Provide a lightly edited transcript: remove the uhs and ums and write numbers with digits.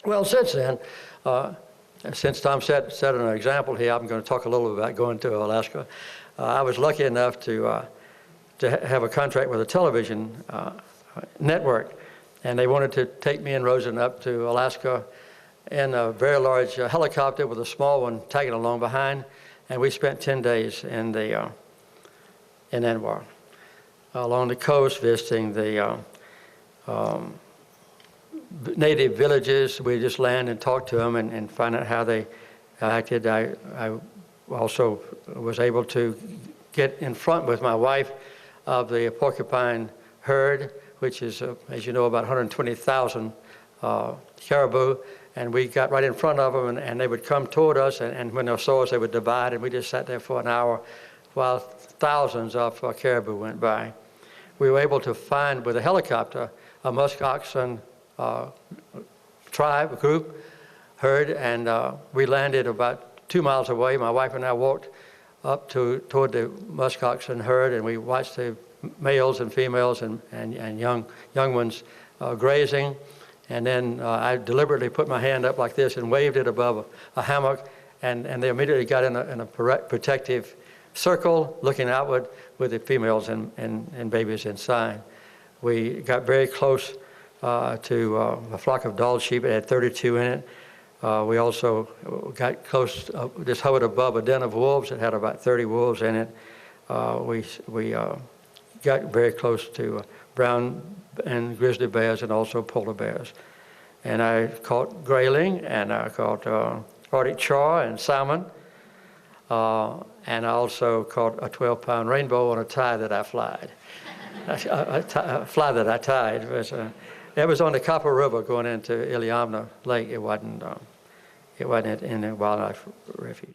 Well, since then, since Tom set an example here, I'm going to talk a little bit about going to Alaska. I was lucky enough to have a contract with a television network, and they wanted to take me and Rosen up to Alaska in a very large helicopter with a small one tagging along behind, and we spent 10 days in ANWR, along the coast, visiting the native villages. We just land and talk to them and find out how they acted. I also was able to get in front with my wife of the porcupine herd, which is, as you know, about 120,000 caribou. And we got right in front of them, and they would come toward us, and when they saw us, they would divide, and we just sat there for an hour while thousands of caribou went by. We were able to find, with a helicopter, a musk oxen tribe, group, herd, and we landed about 2 miles away. My wife and I walked up toward the musk oxen herd, and we watched the males and females and young ones grazing. And then I deliberately put my hand up like this and waved it above a hammock, and they immediately got in a protective circle looking outward with the females and babies inside. We got very close to a flock of Dall sheep. It had 32 in it. We also got close, just hovered above a den of wolves. It had about 30 wolves in it. We got very close to brown and grizzly bears and also polar bears. And I caught grayling, and I caught Arctic char and salmon. And I also caught a 12-pound rainbow on a tie that I flied. A fly that I tied. It was on the Copper River going into Iliamna Lake. It wasn't in the wildlife refuge.